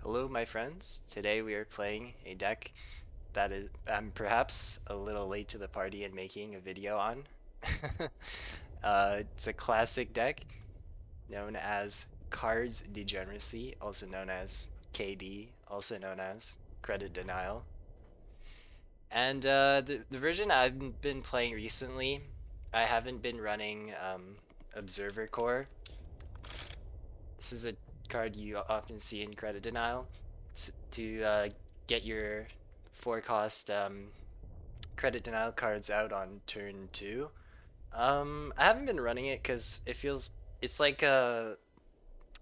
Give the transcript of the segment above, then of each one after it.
Hello, my friends. Today we are playing a deck that is I'm perhaps a little late to the party in making a video on. It's a classic deck known as KARDS Degeneracy, also known as KD, also known as Credit Denial. And the version I've been playing recently, I haven't been running Observer Core. This is a card you often see in Credit Denial to get your 4 cost Credit Denial cards out on turn 2. I haven't been running it because it's like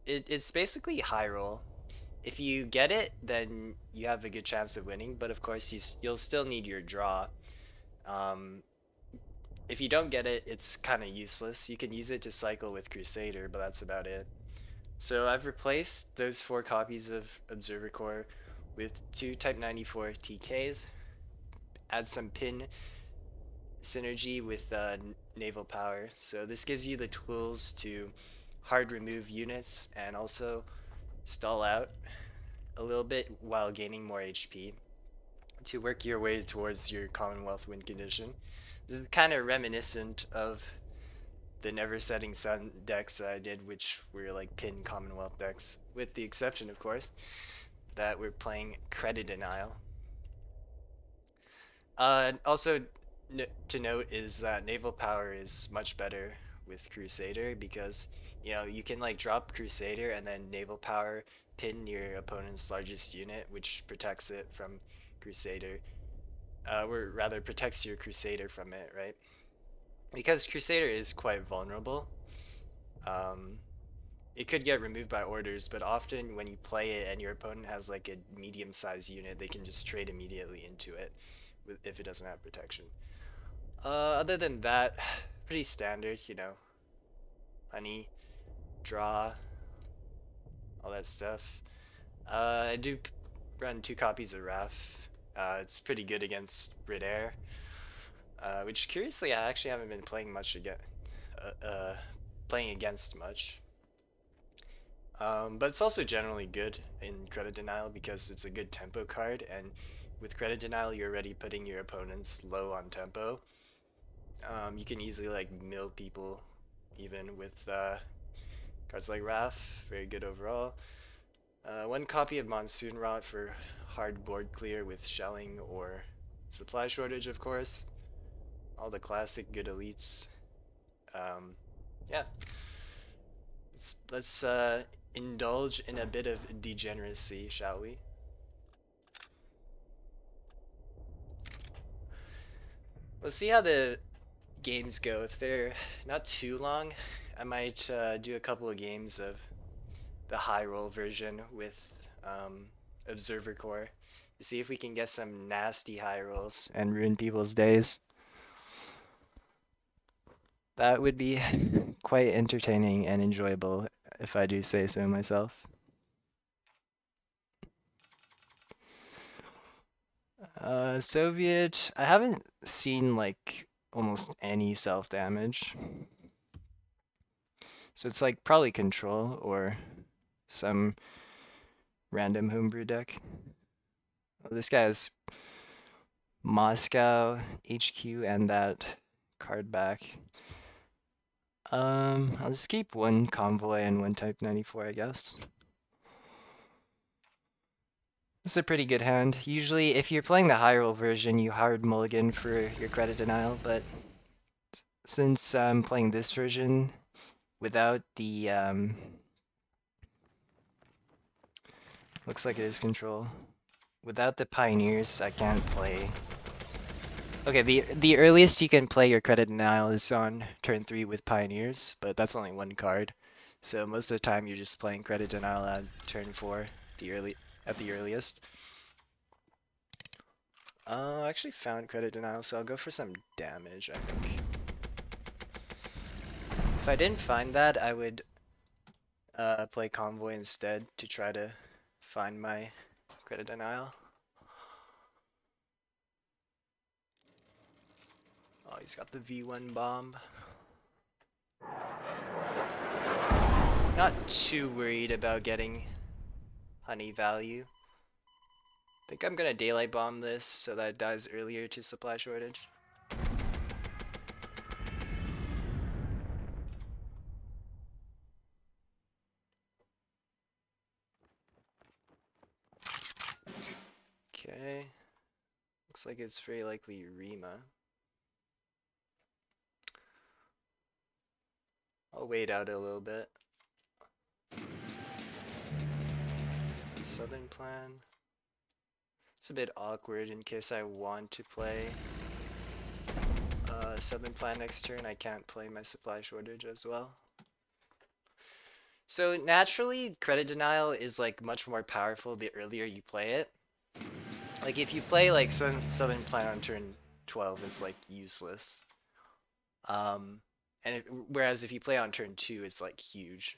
it's basically high roll. If you get it, then you have a good chance of winning, but of course you'll still need your draw. Um, if you don't get it, it's kind of useless. You can use it to cycle with Crusader, but that's about it. So I've replaced those 4 copies of Observer Core with 2 Type 94 TKs, add some pin synergy with naval power. So this gives you the tools to hard remove units and also stall out a little bit while gaining more HP to work your way towards your Commonwealth win condition. This is kind of reminiscent of the Never Setting Sun decks I did, which were like pin Commonwealth decks, with the exception, of course, that we're playing Credit Denial. Also, to note is that naval power is much better with Crusader because you can like drop Crusader and then naval power pin your opponent's largest unit, which protects it from Crusader, or rather protects your Crusader from it, right? Because Crusader is quite vulnerable. Um, it could get removed by orders, but often when you play it and your opponent has like a medium-sized unit, they can just trade immediately into it if it doesn't have protection. Other than that, pretty standard, honey, draw, all that stuff. I do run 2 copies of RAF. It's pretty good against Brit-Ger Air, which curiously I actually haven't been playing much playing against much. But it's also generally good in Credit Denial because it's a good tempo card, and with Credit Denial you're already putting your opponents low on tempo. You can easily like mill people even with cards like RAF, very good overall. 1 copy of Monsoon Rot for hard board clear with shelling or supply shortage, of course. All the classic good elites. Yeah, let's indulge in a bit of degeneracy, shall we? Let's see how the games go. If they're not too long, I might do a couple of games of the high roll version with Observer Core to see if we can get some nasty high rolls and ruin people's days. That would be quite entertaining and enjoyable if I do say so myself. Soviet, I haven't seen like almost any self-damage. So it's like probably control or some random homebrew deck. Oh, this guy has Moscow, HQ, and that card back. I'll just keep 1 convoy and 1 type 94, I guess. This is a pretty good hand. Usually, if you're playing the high roll version, you hard mulligan for your Credit Denial, but since I'm playing this version without the looks like it is control. Without the pioneers, I can't play. Okay, the earliest you can play your Credit Denial is on turn 3 with pioneers, but that's only 1 card. So most of the time you're just playing Credit Denial at turn 4, at the earliest. I actually found Credit Denial, so I'll go for some damage, I think. If I didn't find that, I would play Convoy instead to try to find my Credit Denial. Oh, he's got the V1 bomb. Not too worried about getting honey value. I think I'm gonna daylight bomb this so that it dies earlier to supply shortage. Okay. Looks like it's very likely Rima. I'll wait out a little bit. Southern plan. It's a bit awkward in case I want to play Southern plan next turn. I can't play my supply shortage as well. So naturally, Kredit Denial is like much more powerful the earlier you play it. Like if you play like Southern plan on turn 12, it's like useless. Whereas if you play on turn 2, it's like huge.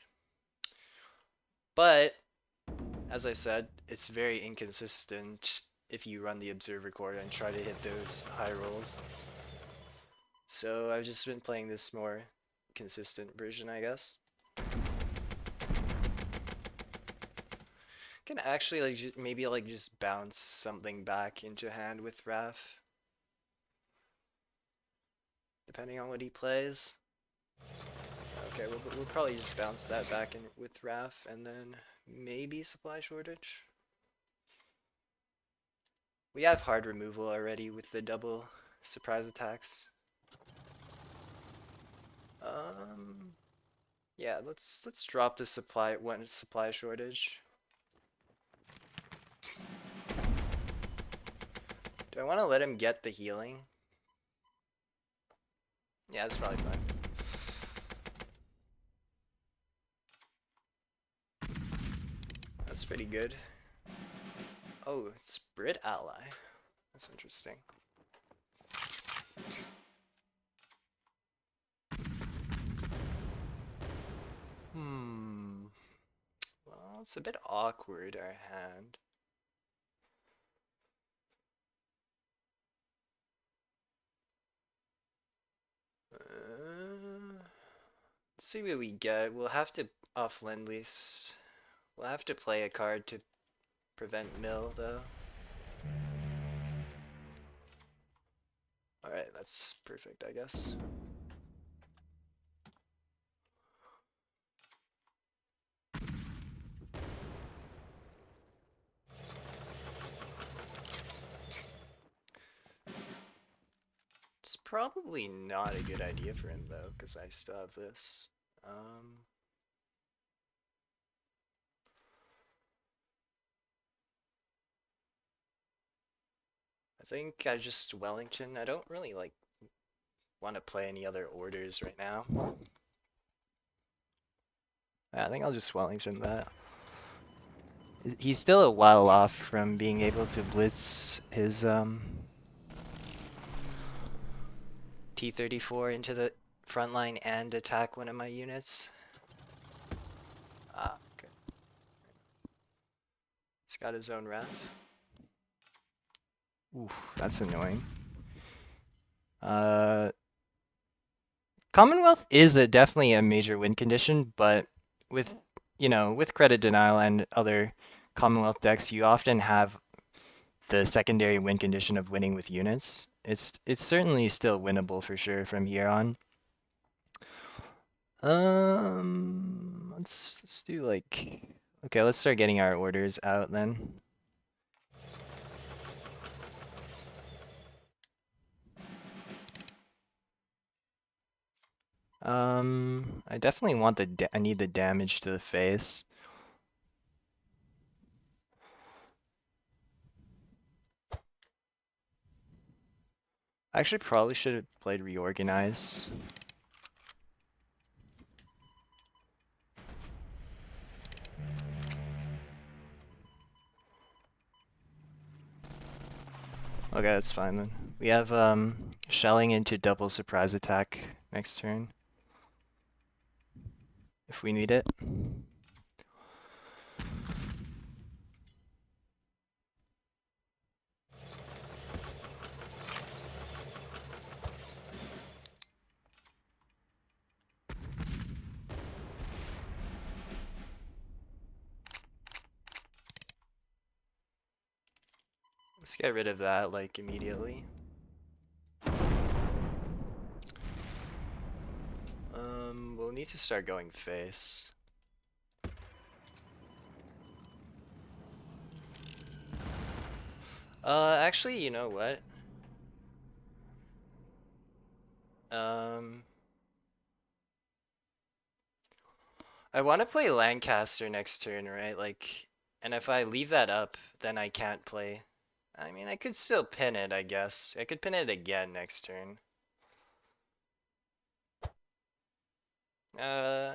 But as I said, it's very inconsistent if you run the observer core and try to hit those high rolls. So I've just been playing this more consistent version, I guess. Can actually like maybe like just bounce something back into hand with Raf, depending on what he plays. Okay, we'll probably just bounce that back in with Raf and then maybe supply shortage. We have hard removal already with the double surprise attacks. Yeah, let's drop the supply shortage. Do I want to let him get the healing? Yeah, that's probably fine. That's pretty good. Oh, it's Brit ally. That's interesting. Well, it's a bit awkward, our hand. Let's see what we get. We'll have to off Lend-Lease. We'll have to play a card to prevent mill, though. Alright, that's perfect, I guess. It's probably not a good idea for him, though, because I still have this. I think I just Wellington. I don't really like want to play any other orders right now. Yeah, I think I'll just Wellington that. He's still a while off from being able to blitz his T-34 into the front line and attack one of my units. Ah, okay. He's got his own ref. Oof, that's annoying. Commonwealth is definitely a major win condition, but with with Kredit Denial and other Commonwealth decks, you often have the secondary win condition of winning with units. It's certainly still winnable for sure from here on. Let's do like, okay, let's start getting our orders out then. I definitely want I need the damage to the face. I actually probably should have played Reorganize. Okay, that's fine then. We have shelling into double surprise attack next turn. If we need it. Let's get rid of that, like, immediately. We'll need to start going face. Actually, you know what? I want to play Lancaster next turn, right? Like, and if I leave that up, then I can't play. I mean, I could still pin it, I guess. I could pin it again next turn. Am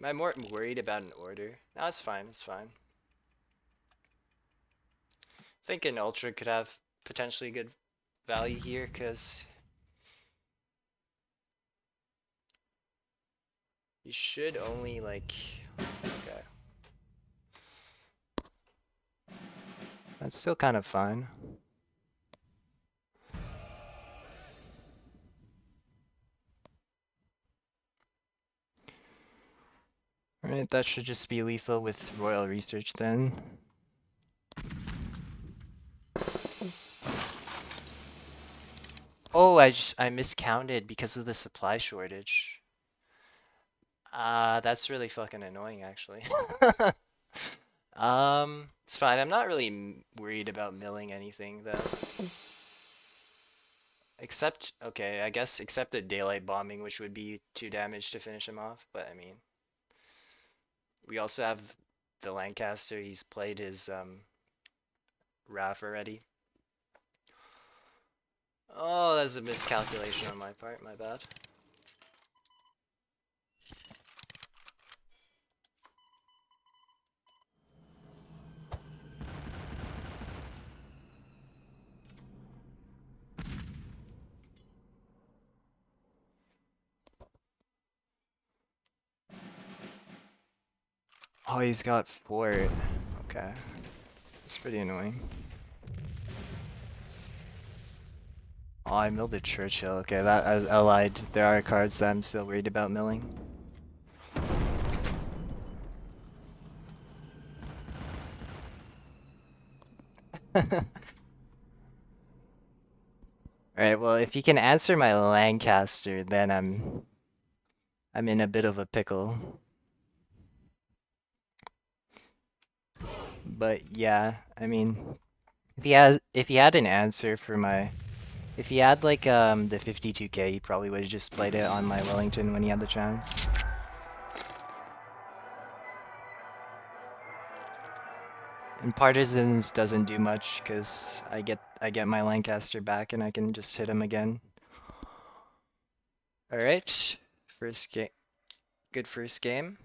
I more worried about an order? No, it's fine, it's fine. I think an Ultra could have potentially good value here, because you should only, like... Okay. That's still kind of fine. Alright, that should just be lethal with Royal Research then. Oh, I miscounted because of the supply shortage. That's really fucking annoying, actually. It's fine. I'm not really worried about milling anything, though. Except, okay, I guess except the daylight bombing, which would be 2 damage to finish him off. But, I mean, we also have the Lancaster. He's played his, RAF already. Oh, that's a miscalculation on my part. My bad. Oh, he's got 4. Okay. That's pretty annoying. Oh, I milled a Churchill. Okay, that I lied. There are cards that I'm still worried about milling. Alright, well, if he can answer my Lancaster, then I'm in a bit of a pickle. But yeah, I mean, if he had an answer for my, if he had like the 52k, he probably would have just played it on my Wellington when he had the chance. And Partisans doesn't do much because I get my Lancaster back and I can just hit him again. All right, first game, good first game.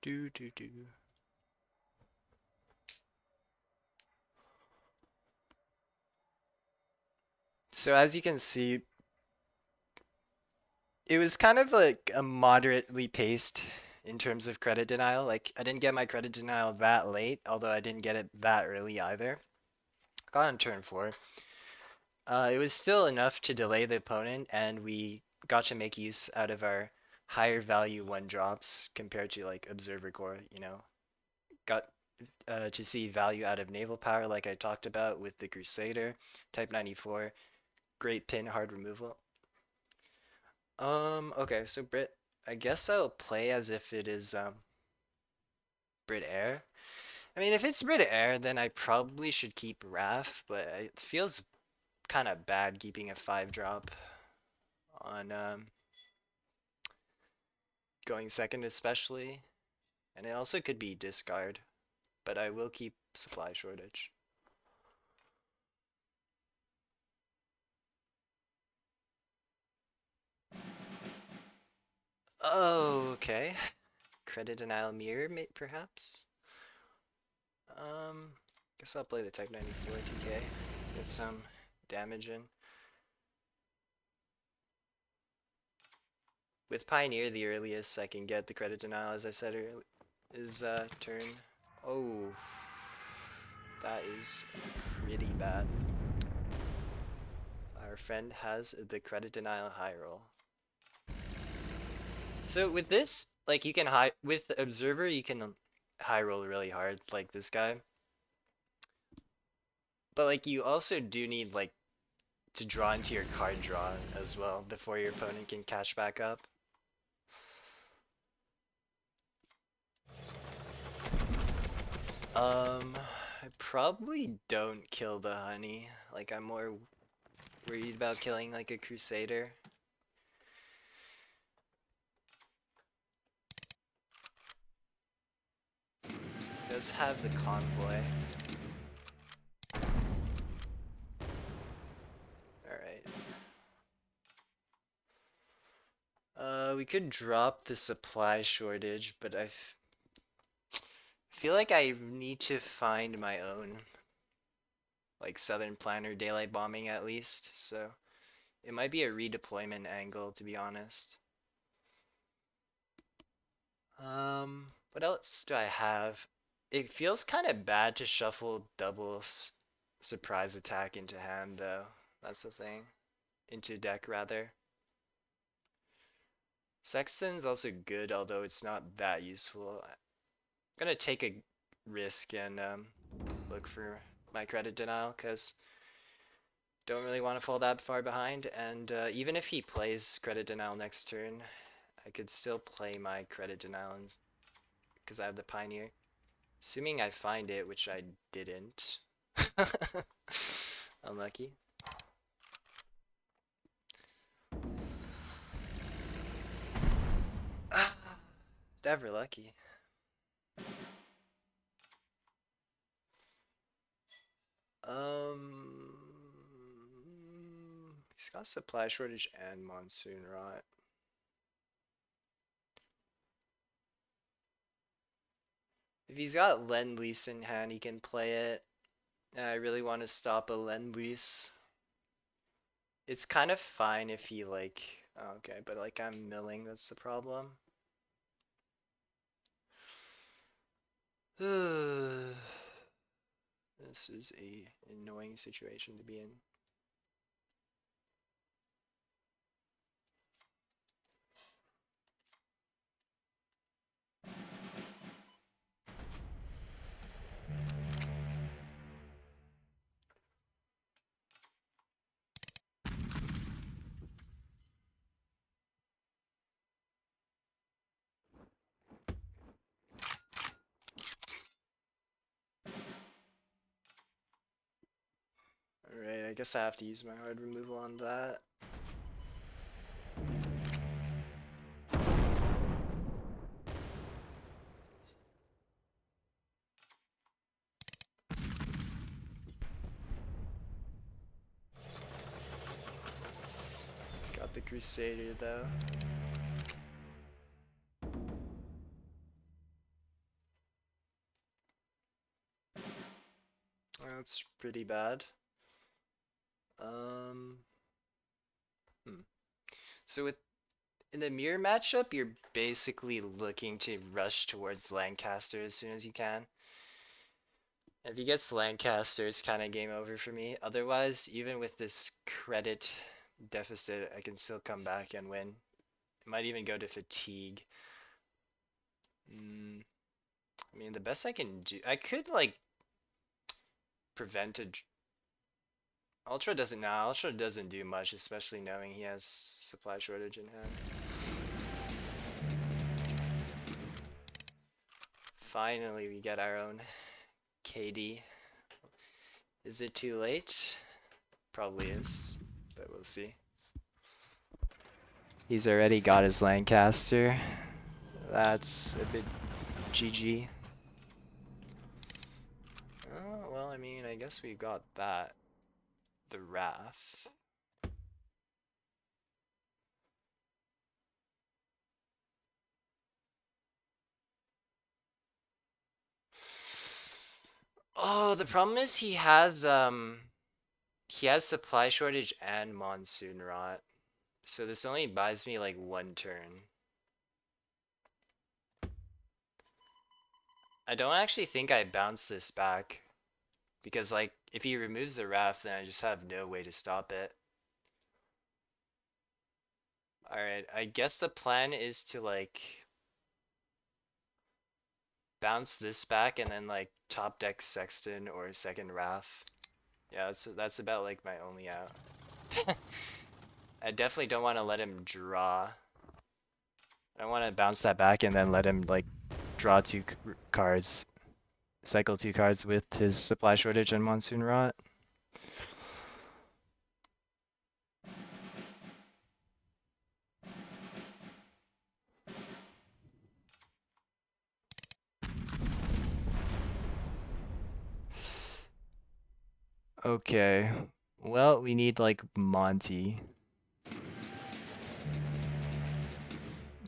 Do. So as you can see, it was kind of like a moderately paced in terms of credit denial. Like I didn't get my credit denial that late, although I didn't get it that early either. Got on turn 4. It was still enough to delay the opponent, and we got to make use out of our higher value 1 drops compared to like Observer Corps, you know. Got to see value out of naval power like I talked about with the Crusader, Type 94, great pin hard removal. Okay, so Brit, I guess I'll play as if it is Brit-Air. I mean, if it's Brit-Air, then I probably should keep RAF, but it feels kind of bad keeping a 5 drop on going second especially. And it also could be discard, but I will keep supply shortage. Oh, okay. Credit denial mirror, perhaps? Guess I'll play the Type 94 TK. Get some damage in. With Pioneer, the earliest I can get the credit denial, as I said earlier, is turn. Oh, that is pretty bad. Our friend has the credit denial high roll. So with this, like you can high with observer you can high roll really hard like this guy, but like you also do need like to draw into your card draw as well before your opponent can catch back up. I probably don't kill the honey. Like I'm more worried about killing like a crusader. Does have the convoy. Alright. We could drop the supply shortage, but I feel like I need to find my own, like Southern Planner daylight bombing at least, so it might be a redeployment angle to be honest. What else do I have? It feels kind of bad to shuffle double surprise attack into hand though. That's the thing. Into deck rather. Sexton's also good, although it's not that useful. I'm gonna take a risk and look for my credit denial because don't really want to fall that far behind. And even if he plays credit denial next turn, I could still play my credit denial because I have the pioneer. Assuming I find it, which I didn't. Unlucky. Never lucky. He's got supply shortage and monsoon rot. If he's got Lend-Lease in hand, he can play it. And I really want to stop a Lend-Lease. It's kind of fine if he like... Oh, okay, but like I'm milling, that's the problem. This is a annoying situation to be in. Alright, I guess I have to use my hard removal on that. He's got the Crusader though. That's pretty bad. Hmm. So with in the mirror matchup, you're basically looking to rush towards Lancaster as soon as you can. If he gets Lancaster, it's kind of game over for me. Otherwise, even with this credit deficit, I can still come back and win. I might even go to fatigue. I mean, the best I can do, I could like prevent a Ultra doesn't now. Ultra doesn't do much, especially knowing he has supply shortage in hand. Finally, we get our own KD. Is it too late? Probably is, but we'll see. He's already got his Lancaster. That's a bit GG. Oh, well, I mean, I guess we got that. The Wrath. Oh, the problem is he has supply shortage and monsoon rot. So this only buys me like one turn. I don't actually think I bounce this back because like if he removes the raft then I just have no way to stop it. Alright, I guess the plan is to like bounce this back and then like top deck Sexton or second Raf. Yeah, that's about like my only out. I definitely don't want to let him draw. I want to bounce that back and then let him like draw two cards, cycle two cards with his supply shortage and monsoon rot. Okay. Well, we need like Monty.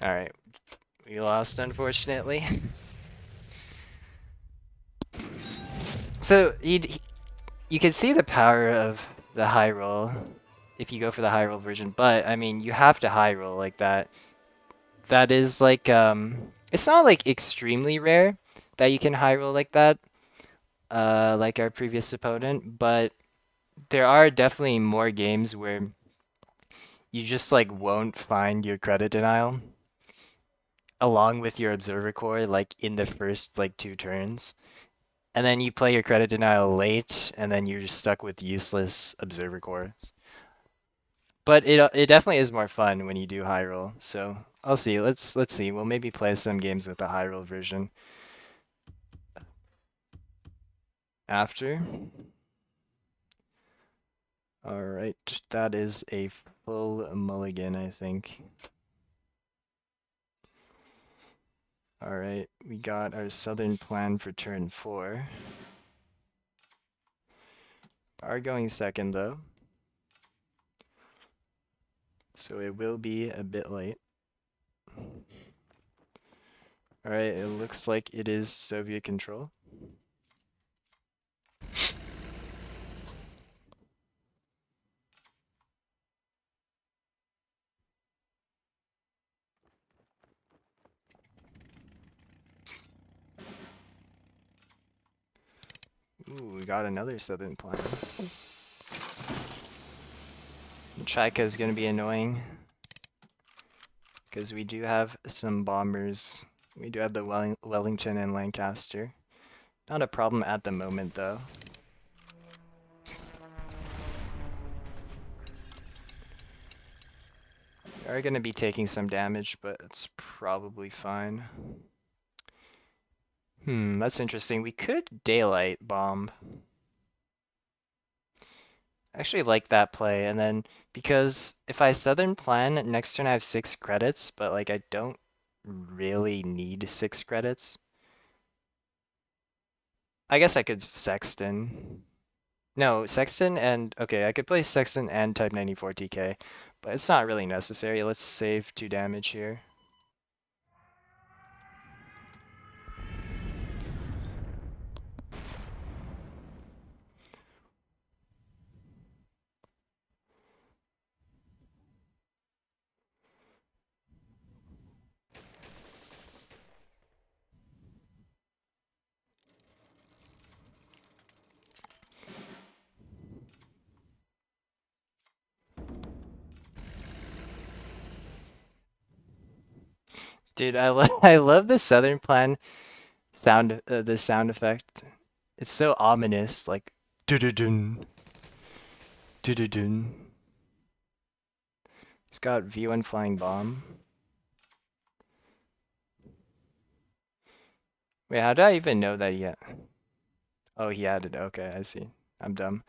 Alright. We lost, unfortunately. So, you can see the power of the high roll if you go for the high roll version, but, I mean, you have to high roll like that. That is like, it's not like extremely rare that you can high roll like that, like our previous opponent, but there are definitely more games where you just like won't find your credit denial along with your observer core like in the first like two turns. And then you play your credit denial late and then you're just stuck with useless observer cores. But it definitely is more fun when you do high roll. So I'll see. Let's see. We'll maybe play some games with the high roll version after. All right, that is a full mulligan, I think. All right, we got our southern plan for turn 4. Are going second though, so it will be a bit late. All right, it looks like it is Soviet control. Ooh, we got another southern plan. Chika is going to be annoying because we do have some bombers. We do have the Wellington and Lancaster. Not a problem at the moment though. We are going to be taking some damage, but it's probably fine. That's interesting. We could daylight bomb. I actually like that play, and then because if I southern plan, next turn I have 6 credits, but like I don't really need 6 credits. I guess I could Sexton. No, Sexton and, okay, I could play Sexton and Type 94 TK, but it's not really necessary. Let's save 2 damage here. Dude, I love the southern plan sound, the sound effect. It's so ominous, like dun dun dun. He's got V1 flying bomb. Wait, how did I even know that yet? Oh, he added. Okay, I see. I'm dumb.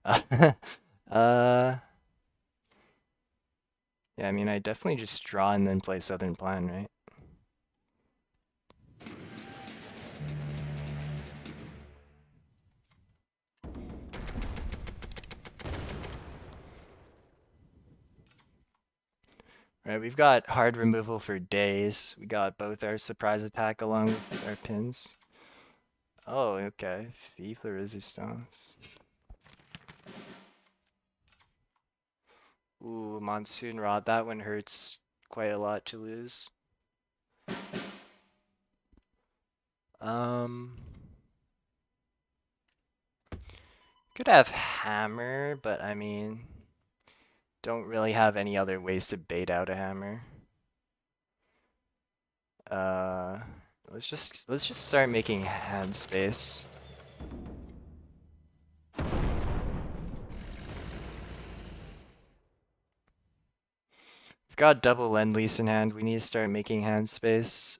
Uh, yeah, I mean, I definitely just draw and then play Southern Plan, right? Right, we've got hard removal for days. We got both our surprise attack along with our pins. Oh, okay. Vive resistance. Ooh, Monsoon Rod. That one hurts quite a lot to lose. Could have Hammer, but I mean, don't really have any other ways to bait out a Hammer. Let's just start making hand space. We've got double Lend-Lease in hand. We need to start making hand space.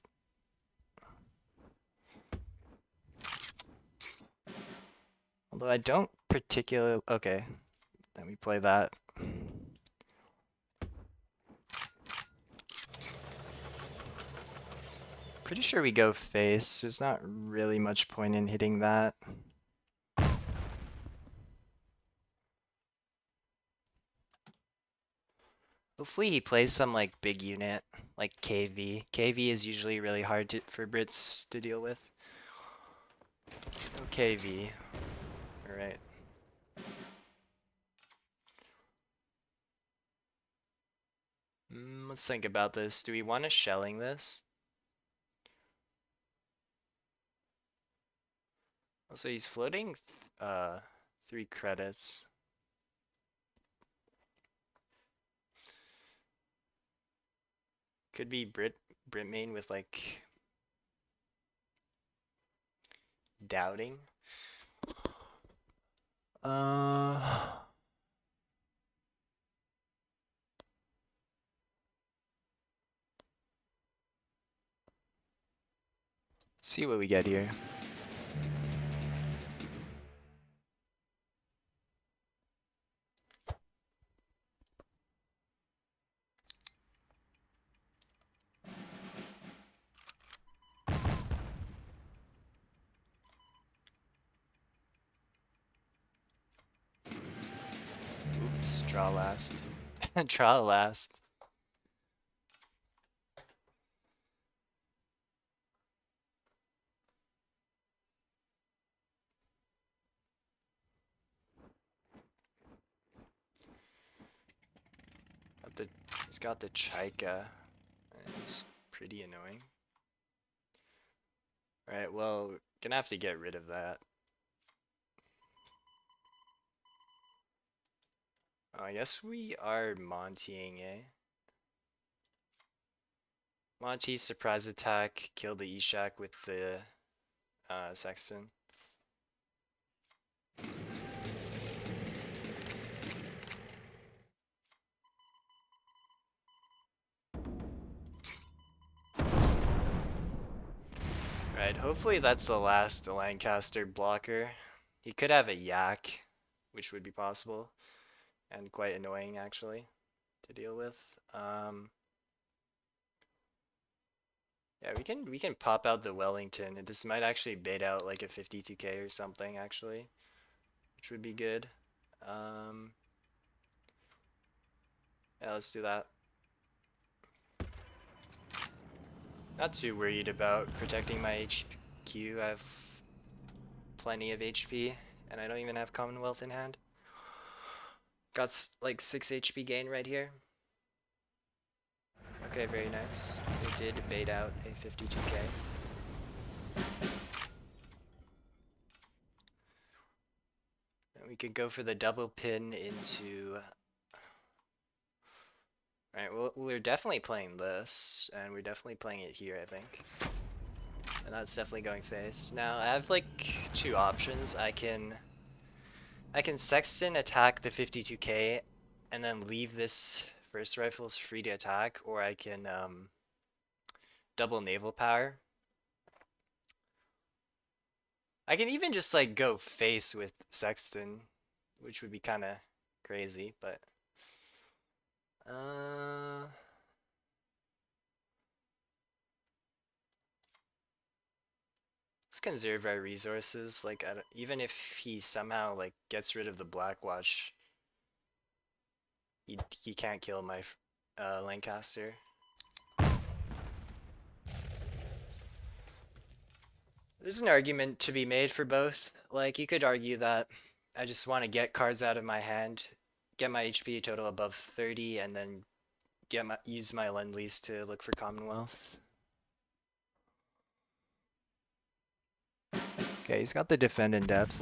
Although I don't particularly... Okay, let me play that. Pretty sure we go face. There's not really much point in hitting that. Hopefully he plays some like big unit, like KV. KV is usually really hard for Brits to deal with. No KV. Alright. Let's think about this. Do we want to shelling this? Also, he's floating 3 credits. Could be Brit main with like doubting. See what we get here. Oops, draw last. Draw last. He's got the Chika. It's pretty annoying. Alright, well, we're gonna have to get rid of that. Oh, I guess we are Montying, eh? Monty, surprise attack, kill the Ishak with the Sexton. Right, hopefully that's the last Lancaster blocker. He could have a Yak, which would be possible, and quite annoying actually to deal with. Yeah, we can pop out the Wellington. This might actually bait out like a 52k or something actually, which would be good. Yeah, let's do that. Not too worried about protecting my HQ. I have plenty of HP, and I don't even have Commonwealth in hand. Got like 6 HP gain right here. Okay, very nice. We did bait out a 52k. And we could go for the double pin into... Alright, well, we're definitely playing this, and we're definitely playing it here, I think. And that's definitely going face. Now, I have like 2 options. I can Sexton attack the 52k, and then leave this first rifles free to attack, or I can double naval power. I can even just like go face with Sexton, which would be kind of crazy, but let's conserve our resources. Like even if he somehow like gets rid of the Blackwatch, he can't kill my Lancaster. There's an argument to be made for both. Like, you could argue that I just want to get cards out of my hand, get my HP total above 30, and then use my Lend-Lease to look for Commonwealth. Okay, he's got the defend in depth.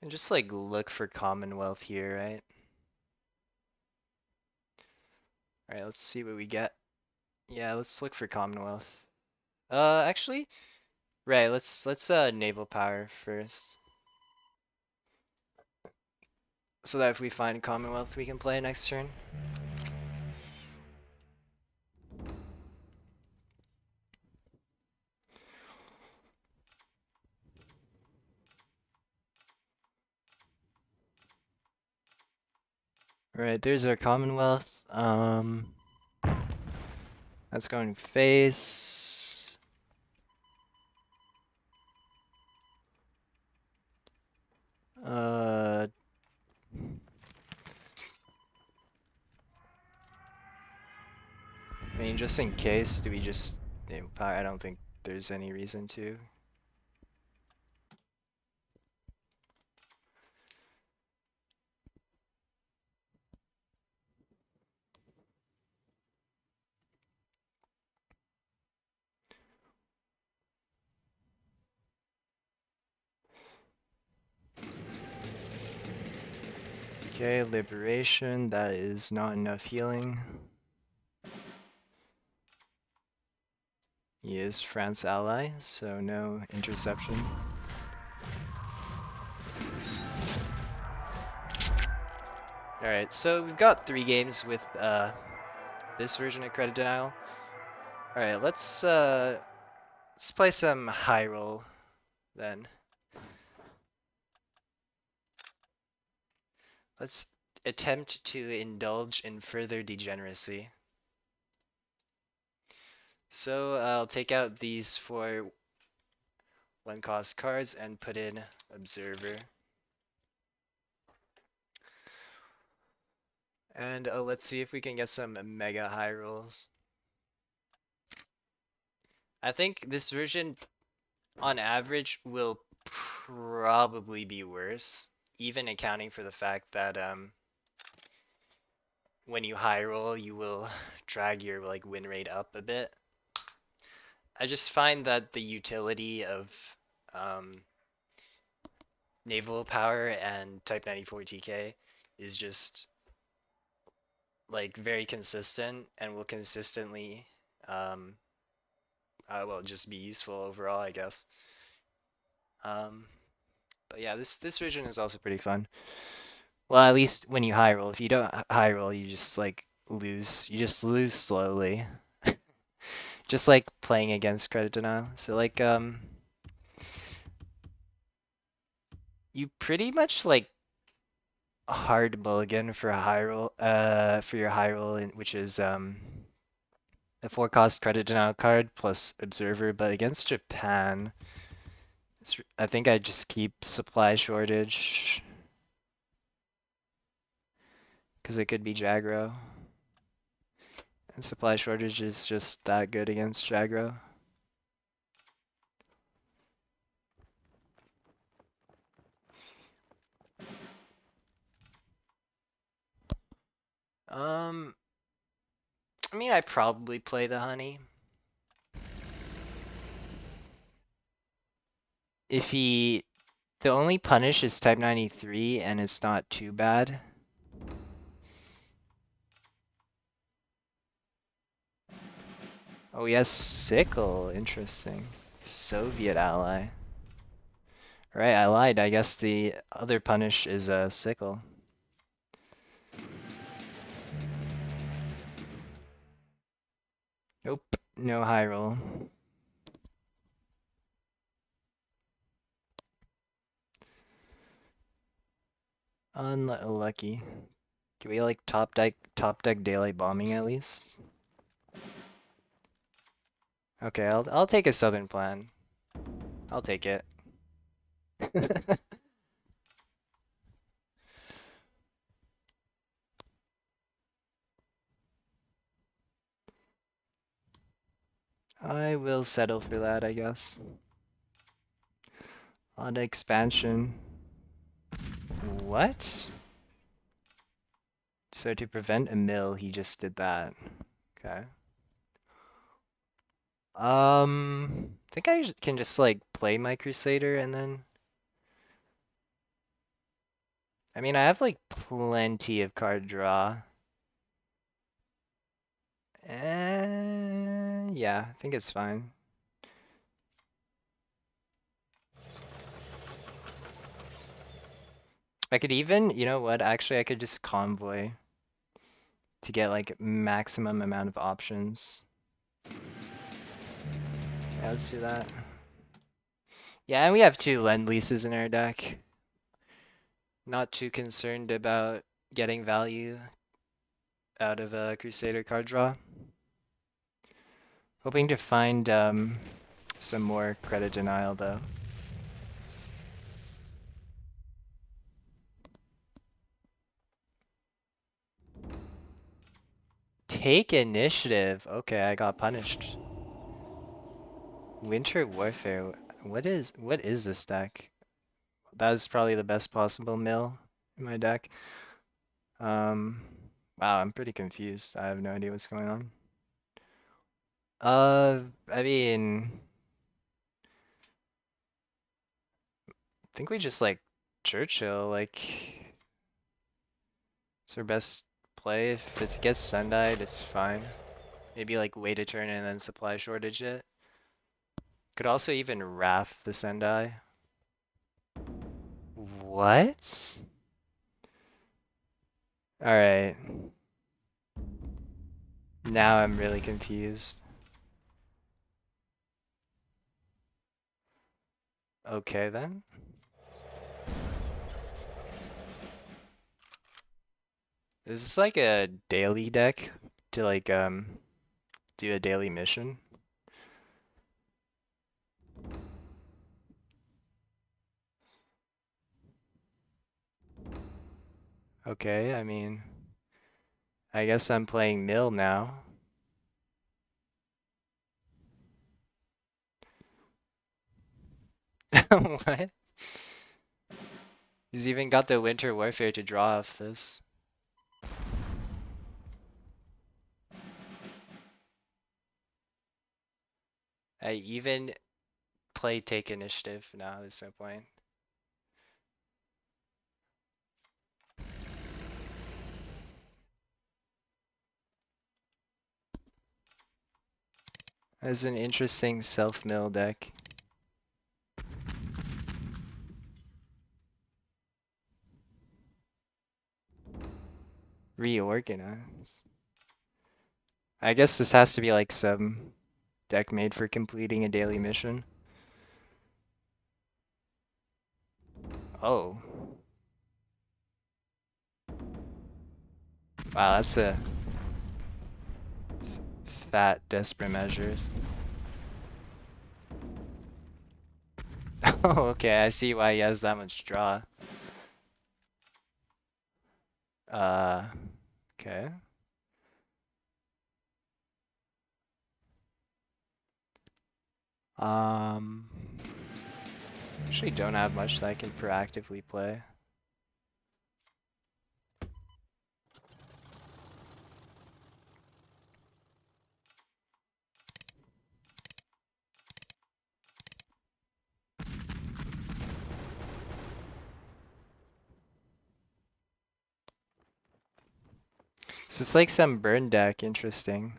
And just like look for Commonwealth here, right? Alright, let's see what we get. Yeah, let's look for Commonwealth. Actually, right, let's naval power first. So that if we find Commonwealth we can play next turn. Alright, there's our Commonwealth. That's going face. I mean, just in case, do we just naval power? I don't think there's any reason to. Okay, liberation, that is not enough healing. He is France ally, so no interception. Alright, so we've got 3 games with this version of Credit Denial. Alright, let's play some high roll then. Let's attempt to indulge in further degeneracy. So I'll take out these 4 1-cost cards and put in Observer. And let's see if we can get some mega high rolls. I think this version, on average, will probably be worse, even accounting for the fact that when you high roll, you will drag your like win rate up a bit. I just find that the utility of naval power and Type 94 TK is just like very consistent and will consistently well just be useful overall, I guess. But yeah, this version is also pretty fun. Well, at least when you high roll. If you don't high roll, you just like lose. You just lose slowly. Just like playing against Credit Denial. So like you pretty much like hard mulligan for a high roll for your high roll, which is a 4-cost Credit Denial card plus Observer, but against Japan, I think I just keep supply shortage because it could be Jagro. And supply shortage is just that good against Jagro. I mean, I probably play the honey. If the only punish is Type 93 and it's not too bad. Oh, he has sickle. Interesting. Soviet ally. Right, I lied. I guess the other punish is a sickle. Nope, no high roll. Unlucky. Can we like top deck daylight bombing at least? Okay, I'll take a southern plan. I'll take it. I will settle for that, I guess. On expansion. What? So to prevent a mill, he just did that. Okay. I think I can just like play my Crusader and then I mean, I have like plenty of card draw. Yeah, I think it's fine. I could even, you know what, actually I could just convoy to get like maximum amount of options. Yeah, let's do that. Yeah, and we have 2 Lend-Leases in our deck. Not too concerned about getting value out of a Crusader card draw. Hoping to find some more Credit Denial though. Take initiative. Okay, I got punished. Winter Warfare. What is this deck? That is probably the best possible mill in my deck. Wow, I'm pretty confused. I have no idea what's going on. I mean, I think we just like Churchill, like it's our best play. If it gets Sundied, it's fine. Maybe like wait a turn and then supply shortage it. Could also even Wrath the Sendai. What? Alright. Now I'm really confused. Okay then. Is this like a daily deck to like do a daily mission? Okay, I mean, I guess I'm playing mill now. What? He's even got the Winter Warfare to draw off this. I even play Take Initiative. No, there's no point. That's an interesting self-mill deck. Reorganize. I guess this has to be like some deck made for completing a daily mission. Oh. Wow, that's a fat desperate measures. Oh, okay, I see why he has that much draw. Uh, okay. Um, actually don't have much that I can proactively play. So it's like some burn deck, interesting.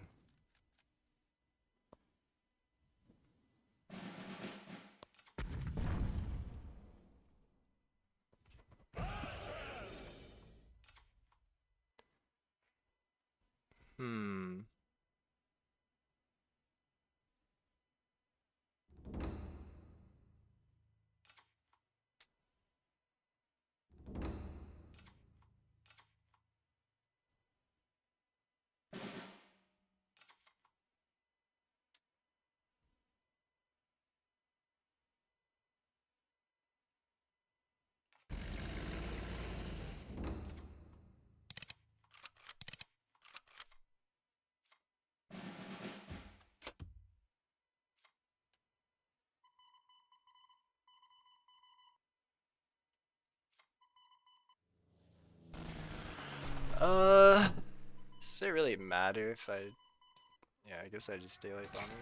Hmm. Does it really matter if I... Yeah, I guess I just daylight bombing it.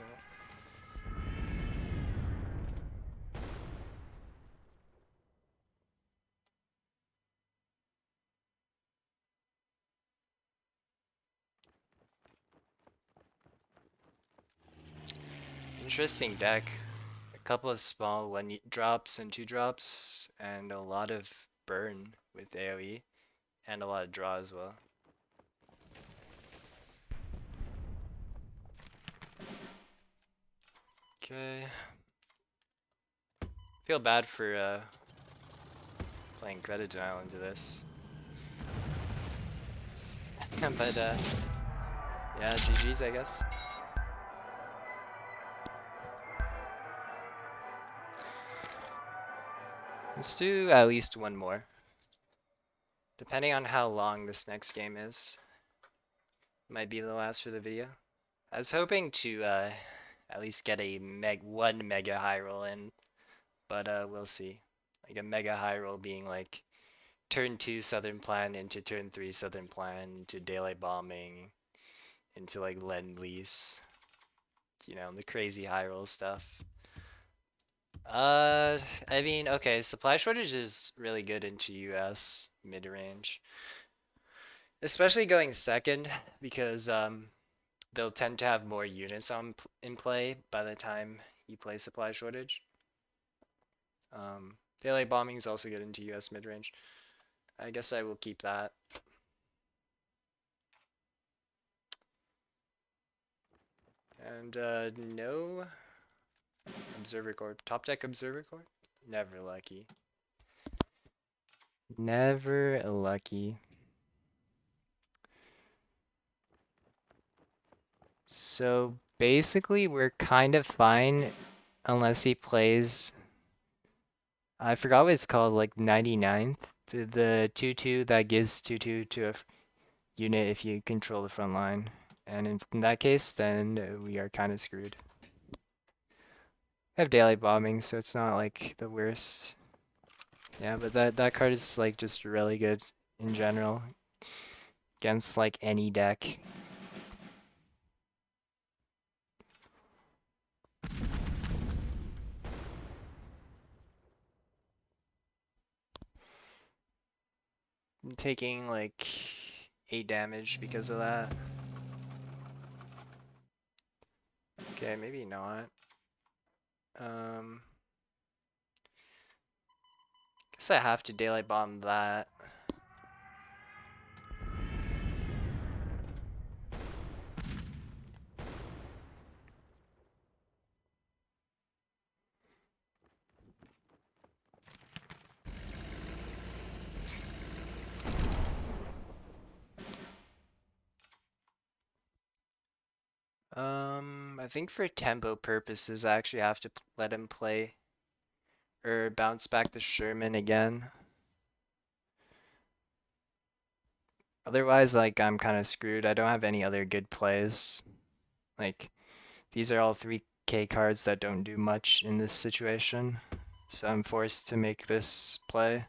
Interesting deck. A couple of small one drops and two drops, and a lot of burn with AoE, and a lot of draw as well. Okay. Feel bad for playing Kredit Denial into this. But yeah, GG's I guess. Let's do at least one more. Depending on how long this next game is. Might be the last for the video. I was hoping to at least get a one mega high roll in, but we'll see. Like a mega high roll being like turn 2 Southern Plan into turn 3 Southern Plan into daylight bombing into like Lend-Lease. You know, the crazy high roll stuff. I mean, okay, supply shortage is really good into US mid-range. Especially going second because they'll tend to have more units in play by the time you play supply shortage. Daylight bombing is also good into US mid-range. I guess I will keep that. And no observer core. Top deck observer core? Never lucky. Never lucky. So basically we're kind of fine unless he plays, I forgot what it's called, like 99th. The 2/2 that gives 2/2 to a unit if you control the front line. And in that case, then we are kind of screwed. I have daylight bombing, so it's not like the worst. Yeah, but that card is like just really good in general against like any deck. I'm taking like 8 damage because of that. Okay, maybe not. Guess I have to daylight bomb that. I think for tempo purposes, I actually have to let him play or bounce back the Sherman again. Otherwise, like, I'm kind of screwed. I don't have any other good plays. Like, these are all 3k cards that don't do much in this situation. So I'm forced to make this play.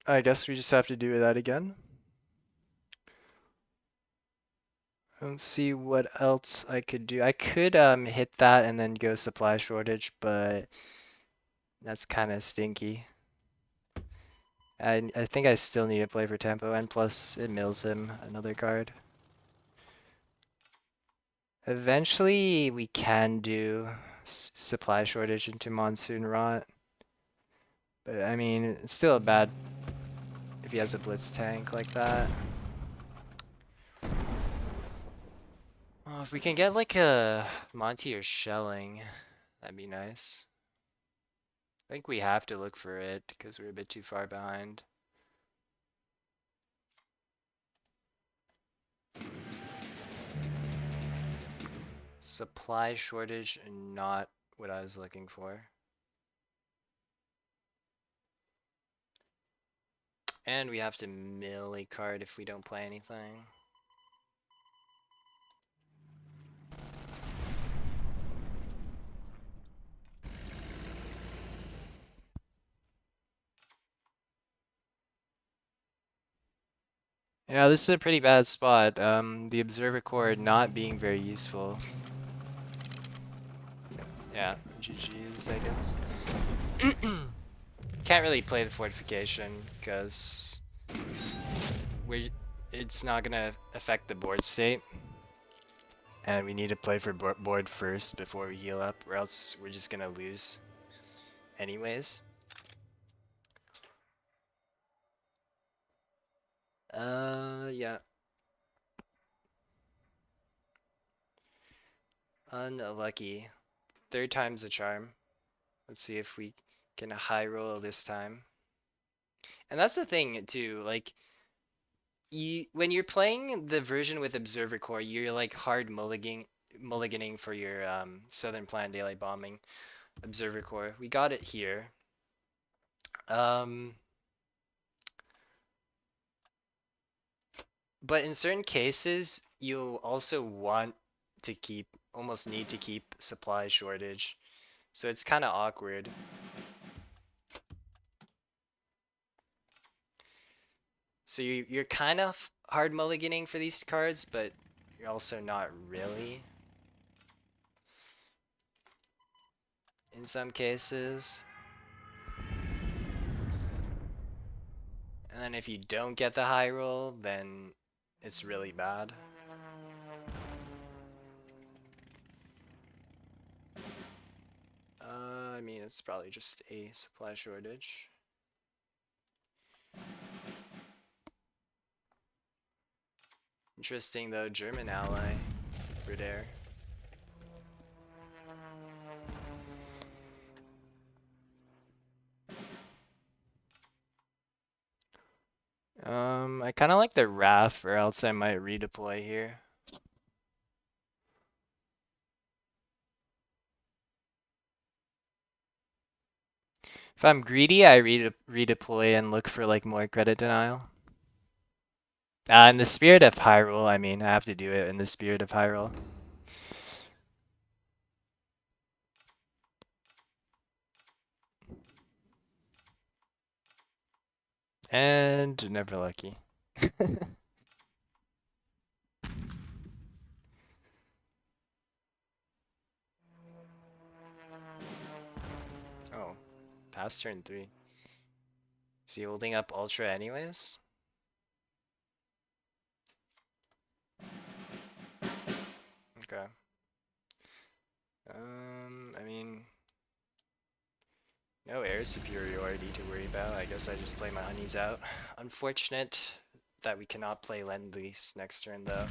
I guess we just have to do that again. Let's see what else I could do. I could hit that and then go supply shortage, but that's kind of stinky. I think I still need to play for tempo, and plus it mills him another card. Eventually we can do supply shortage into monsoon rot, but I mean it's still a bad if he has a blitz tank like that. Oh, if we can get like a Monty or Shelling, that'd be nice. I think we have to look for it because we're a bit too far behind. Supply shortage, not what I was looking for. And we have to mill a card if we don't play anything. Yeah, this is a pretty bad spot. The Observer Core not being very useful. Yeah, GG's, I guess. Can't really play the fortification because it's not gonna affect the board state, and we need to play for board first before we heal up, or else we're just gonna lose anyways. Yeah. Unlucky. Third time's the charm. Let's see if we can high roll this time. And that's the thing too, like when you're playing the version with Observer Core, you're like hard mulliganing for your Southern Plan Daylight Bombing Observer Core. We got it here. But in certain cases, you'll also want to almost need to keep supply shortage. So it's kind of awkward. So you're kind of hard mulliganing for these cards, but you're also not really. In some cases. And then if you don't get the high roll, then it's really bad. I mean, it's probably just a supply shortage. Interesting though, German ally, Brit-Ger Air. I kind of like the RAF, or else I might redeploy here. If I'm greedy, I redeploy and look for like more credit denial. In the spirit of high roll, I mean, I have to do it in the spirit of high roll. And never lucky. Oh, past turn 3. Is he holding up Ultra anyways? Okay. I mean, no air superiority to worry about. I guess I just play my honeys out. Unfortunate that we cannot play Lend-Lease next turn though.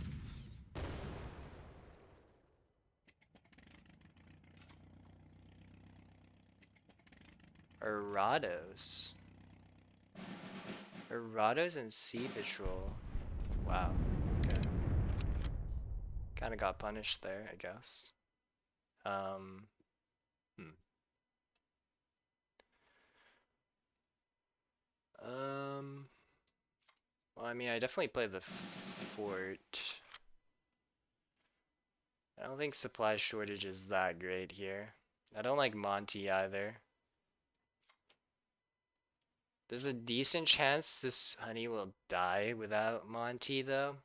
Arados. Arados and Sea Patrol. Wow. Okay. Kind of got punished there, I guess. Well, I mean, I definitely play the fort. I don't think supply shortage is that great here. I don't like Monty either. There's a decent chance this honey will die without Monty though,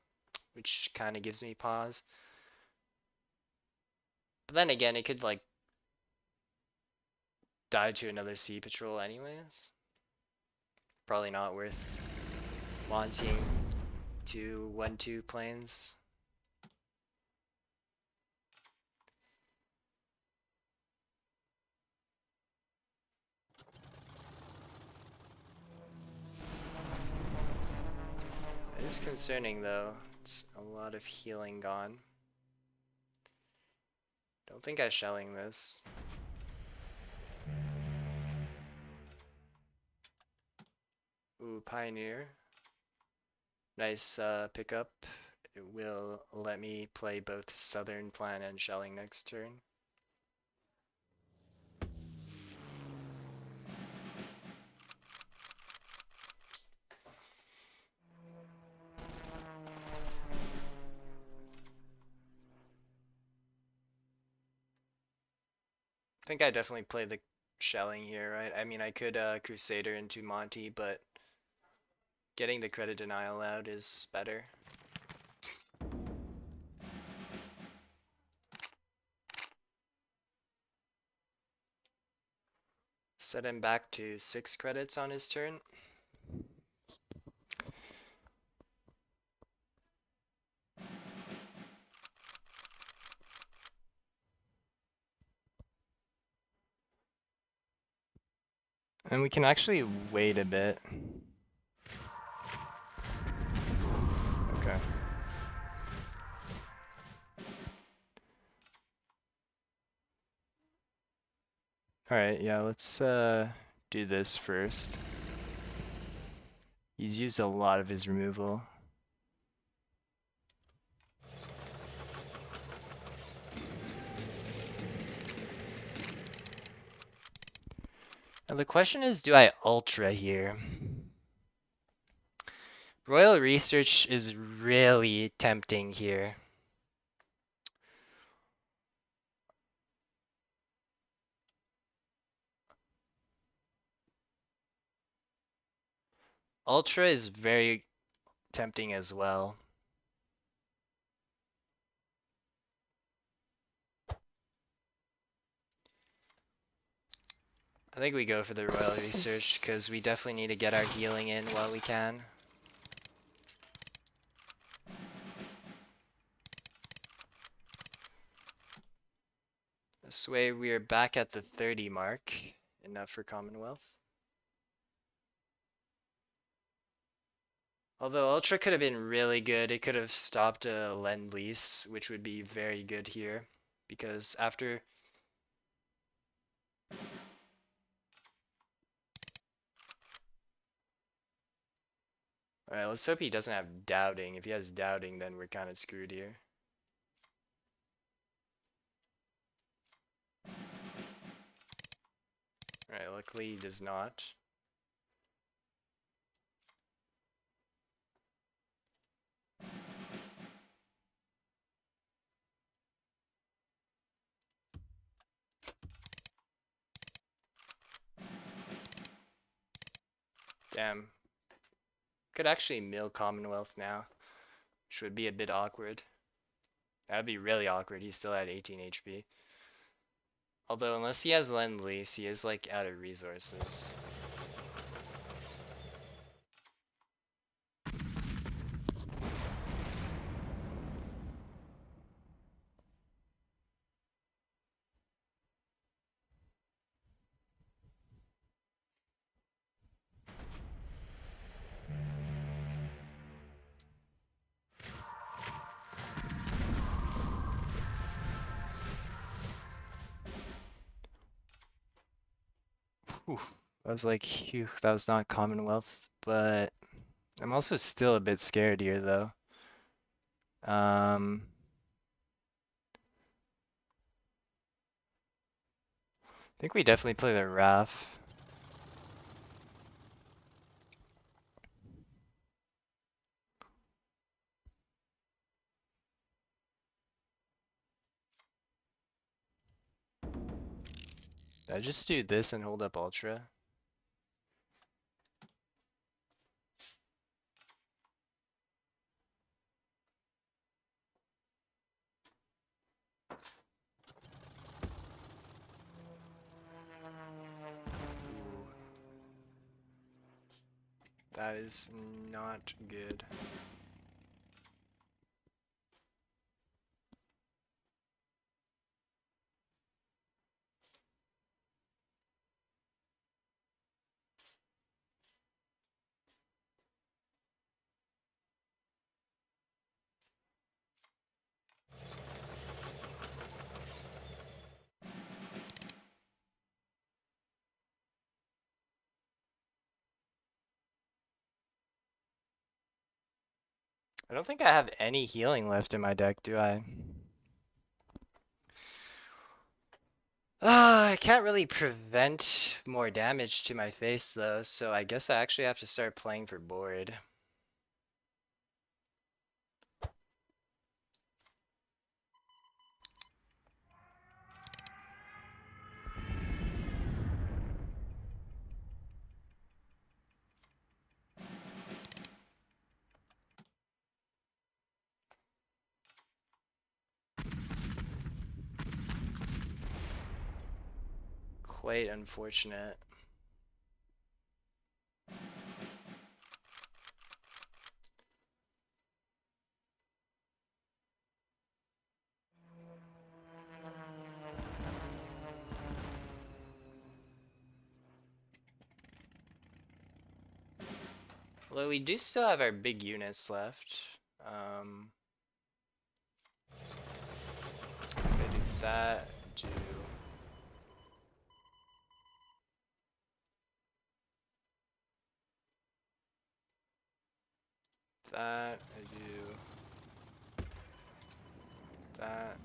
which kind of gives me pause. But then again, it could like die to another Sea Patrol anyways. Probably not worth Montying 2/1/2 planes. It is concerning though. It's a lot of healing gone. Don't think I'm shelling this. Ooh, Pioneer. Nice pickup. It will let me play both Southern Plan and shelling next turn. I think I definitely play the shelling here, right? I mean, I could Crusader into Monty, but getting the credit denial out is better. Set him back to 6 credits on his turn. And we can actually wait a bit. Okay. Alright, yeah, let's do this first. He's used a lot of his removal. Now the question is, do I Ultra here? Royal Research is really tempting here. Ultra is very tempting as well. I think we go for the Royal Research because we definitely need to get our healing in while we can. This way we are back at the 30 mark. Enough for Commonwealth. Although Ultra could have been really good. It could have stopped a Lend-Lease, which would be very good here. Because after... Alright, let's hope he doesn't have Doubting. If he has Doubting, then we're kind of screwed here. Alright, luckily he does not. Damn. Could actually mill Commonwealth now, which would be a bit awkward. That would be really awkward. He's still at 18 HP. Although, unless he has Lend-Lease, he is like out of resources. Whew. I was like, phew, that was not Commonwealth, but I'm also still a bit scared here, though. I think we definitely play the RAF. I just do this and hold up Ultra. That is not good. I don't think I have any healing left in my deck, do I? I can't really prevent more damage to my face, though, so I guess I actually have to start playing for board. quite unfortunate. Although we do still have our big units left. Okay, do that, do... that, I do... that.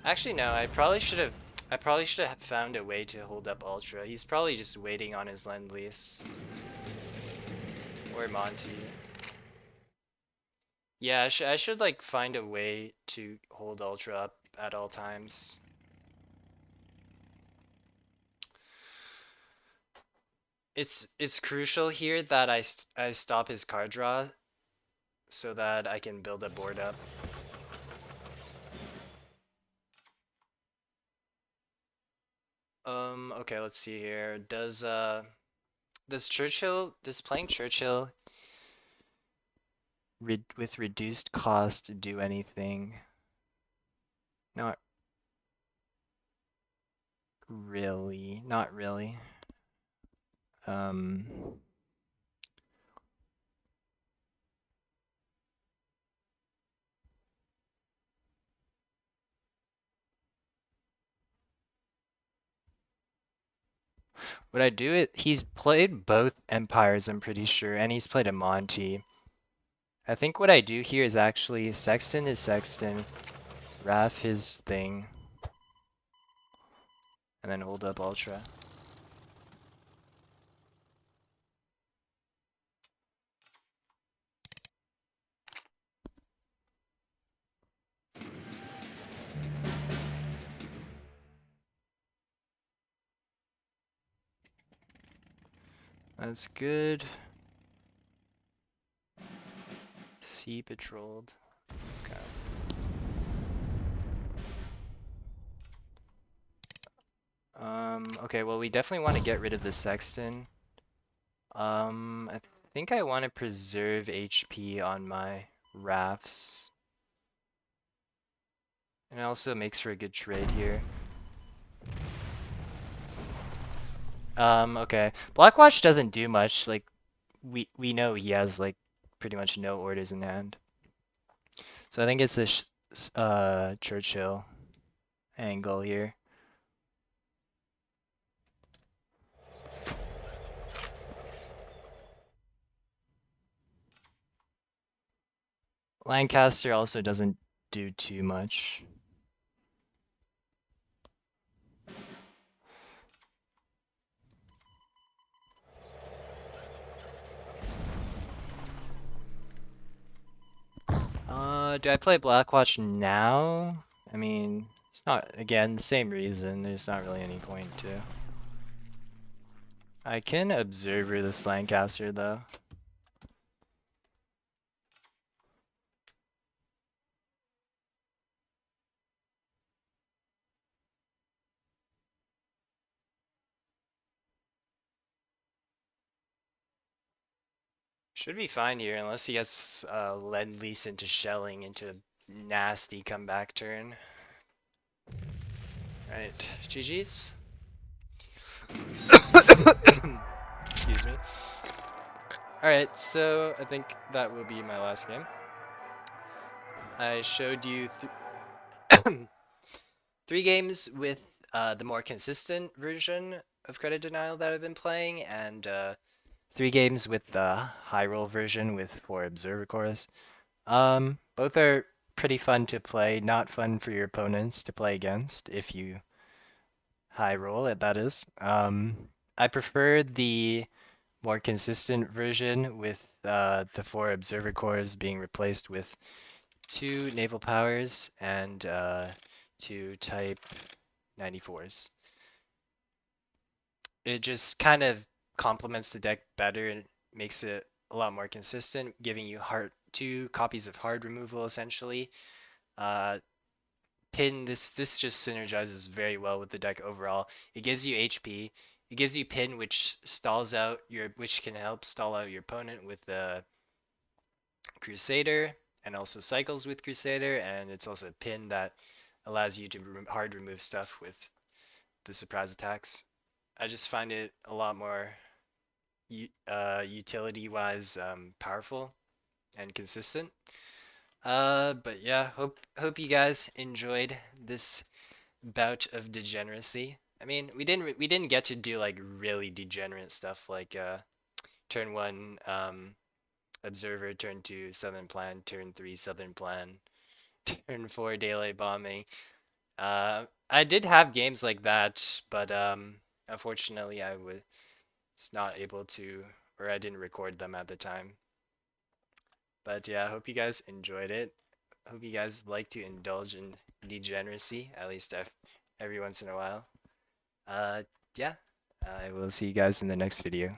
Actually, no, I probably should have found a way to hold up Ultra. He's probably just waiting on his Lend-Lease. Or Monty. Yeah, I should like find a way to hold Ultra up at all times. It's crucial here that I stop his card draw so that I can build a board up. Okay, let's see here. Does playing Churchill with reduced cost do anything? Not really. Not really. What I do it he's played both Empires, I'm pretty sure, and he's played a Monty. I think what I do here is actually Sexton is Sexton, Raf his thing, and then hold up Ultra. That's good. Sea patrolled. Okay. Okay, well we definitely want to get rid of the Sexton. I think I want to preserve HP on my rafts. And it also makes for a good trade here. Okay. Blackwatch doesn't do much. Like, we know he has like pretty much no orders in hand. So I think it's this Churchill angle here. Lancaster also doesn't do too much. Do I play Blackwatch now? I mean, it's not, again, the same reason. There's not really any point to. I can Observer this Lancaster, though. Should be fine here, unless he gets Lend-Lease into shelling into a nasty comeback turn. Right, GG's. Excuse me. Alright, so I think that will be my last game. I showed you 3 games with the more consistent version of Credit Denial that I've been playing, and 3 games with the high roll version with 4 observer cores. Both are pretty fun to play, not fun for your opponents to play against if you high roll it, that is. I prefer the more consistent version with the 4 observer cores being replaced with 2 naval powers and 2 type 94s. It just kind of complements the deck better and makes it a lot more consistent, giving you 2 copies of hard removal essentially. pin. This just synergizes very well with the deck overall. It gives you HP. It gives you pin, which can help stall out your opponent with the Crusader, and also cycles with Crusader, and it's also a pin that allows you to hard remove stuff with the surprise attacks. I just find it a lot more utility-wise powerful and consistent. But yeah, hope you guys enjoyed this bout of degeneracy. I mean, we didn't get to do like really degenerate stuff like turn one observer, turn two southern plan, turn three southern plan, turn four daylight bombing. I did have games like that, but unfortunately I was not able to, or I didn't record them at the time. But yeah, I hope you guys enjoyed it. Hope you guys like to indulge in degeneracy, at least every once in a while. Uh, yeah, I will see you guys in the next video.